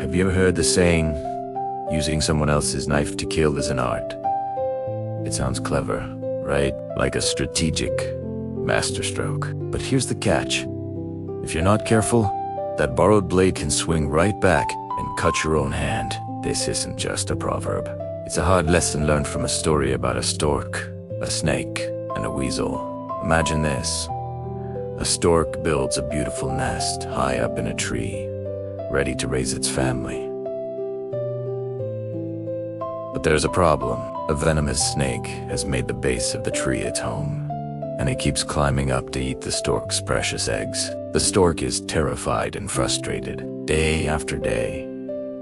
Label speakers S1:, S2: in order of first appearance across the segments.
S1: Have you ever heard the saying, using someone else's knife to kill is an art? It sounds clever, right? Like a strategic masterstroke. But here's the catch. If you're not careful, that borrowed blade can swing right back and cut your own hand. This isn't just a proverb. It's a hard lesson learned from a story about a stork, a snake, and a weasel. Imagine this. A stork builds a beautiful nest high up in a tree, ready to raise its family. But there's a problem. A venomous snake has made the base of the tree its home, and it keeps climbing up to eat the stork's precious eggs. The stork is terrified and frustrated. Day after day,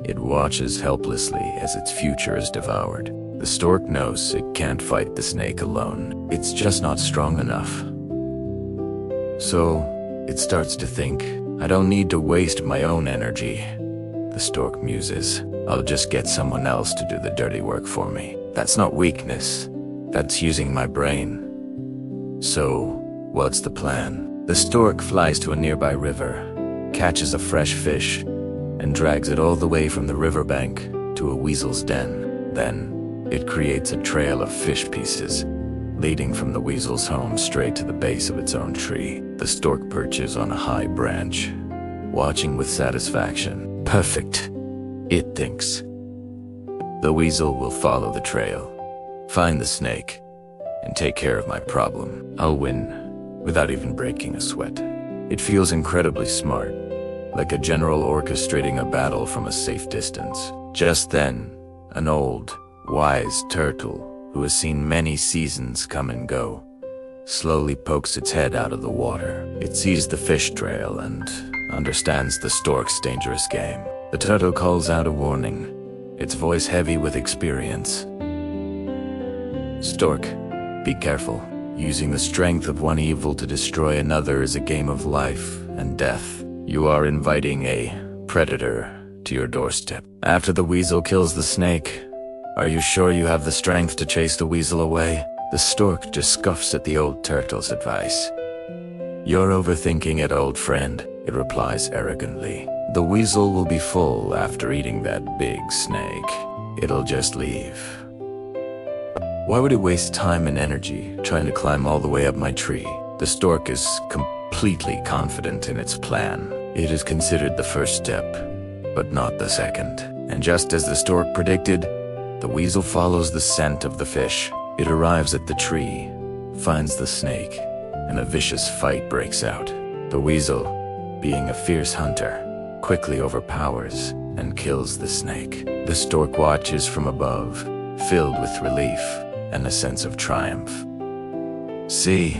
S1: it watches helplessly as its future is devoured. The stork knows it can't fight the snake alone. It's just not strong enough. So, it starts to think, I don't need to waste my own energy. The stork muses, I'll just get someone else to do the dirty work for me. That's not weakness. That's using my brain. So, what's the plan? The stork flies to a nearby river, catches a fresh fish, and drags it all the way from the riverbank to a weasel's den. Then, it creates a trail of fish pieces, leading from the weasel's home straight to the base of its own tree. The stork perches on a high branch, watching with satisfaction. Perfect, it thinks. The weasel will follow the trail, find the snake, and take care of my problem. I'll win without even breaking a sweat. It feels incredibly smart, like a general orchestrating a battle from a safe distance. Just then, an old, wise turtle who has seen many seasons come and go, slowly pokes its head out of the water. It sees the fish trail and understands the stork's dangerous game. The turtle calls out a warning, its voice heavy with experience. Stork, be careful. Using the strength of one evil to destroy another is a game of life and death. You are inviting a predator to your doorstep. After the weasel kills the snake, are you sure you have the strength to chase the weasel away? The stork just scoffs at the old turtle's advice. You're overthinking it, old friend, it replies arrogantly. The weasel will be full after eating that big snake. It'll just leave. Why would it waste time and energy trying to climb all the way up my tree? The stork is completely confident in its plan. It is considered the first step, but not the second. And just as the stork predicted, the weasel follows the scent of the fish. It arrives at the tree, finds the snake, and a vicious fight breaks out. The weasel, being a fierce hunter, quickly overpowers and kills the snake. The stork watches from above, filled with relief and a sense of triumph. See,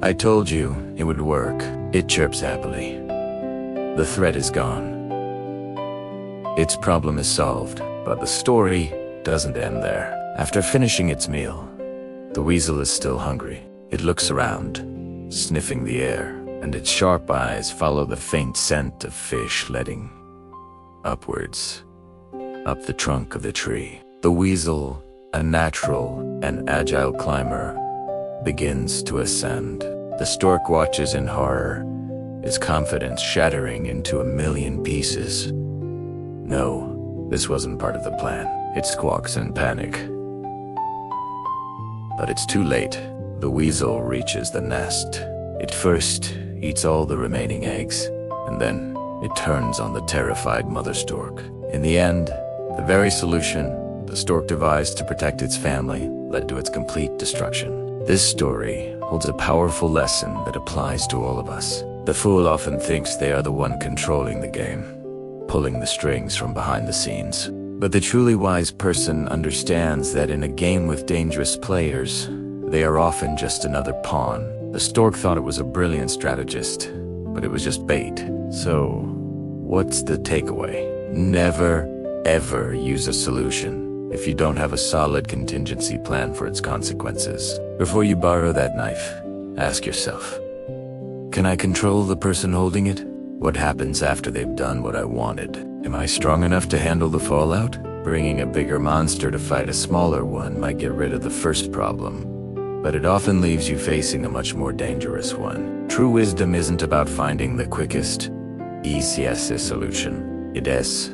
S1: I told you it would work, it chirps happily. The threat is gone. Its problem is solved, but the story doesn't end there. After finishing its meal, the weasel is still hungry. It looks around, sniffing the air, and its sharp eyes follow the faint scent of fish leading upwards, up the trunk of the tree. The weasel, a natural and agile climber, begins to ascend. The stork watches in horror, its confidence shattering into a million pieces. No, this wasn't part of the plan. It squawks in panic. But it's too late. The weasel reaches the nest. It first eats all the remaining eggs, and then it turns on the terrified mother stork. In the end, the very solution the stork devised to protect its family led to its complete destruction. This story holds a powerful lesson that applies to all of us. The fool often thinks they are the one controlling the game, pulling the strings from behind the scenes. But the truly wise person understands that in a game with dangerous players, they are often just another pawn. The stork thought it was a brilliant strategist, but it was just bait. So, what's the takeaway? Never, ever use a solution if you don't have a solid contingency plan for its consequences. Before you borrow that knife, ask yourself, can I control the person holding it? What happens after they've done what I wanted? Am I strong enough to handle the fallout? Bringing a bigger monster to fight a smaller one might get rid of the first problem, but it often leaves you facing a much more dangerous one. True wisdom isn't about finding the quickest, easiest solution. It is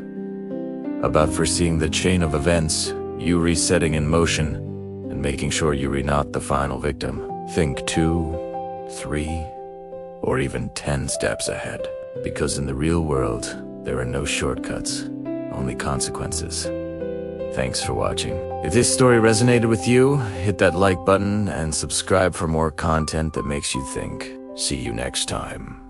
S1: about foreseeing the chain of events, you resetting in motion, and making sure you are not the final victim. Think 2, 3, or even 10 steps ahead. Because in the real world, there are no shortcuts, only consequences. Thanks for watching. If this story resonated with you, hit that like button and subscribe for more content that makes you think. See you next time.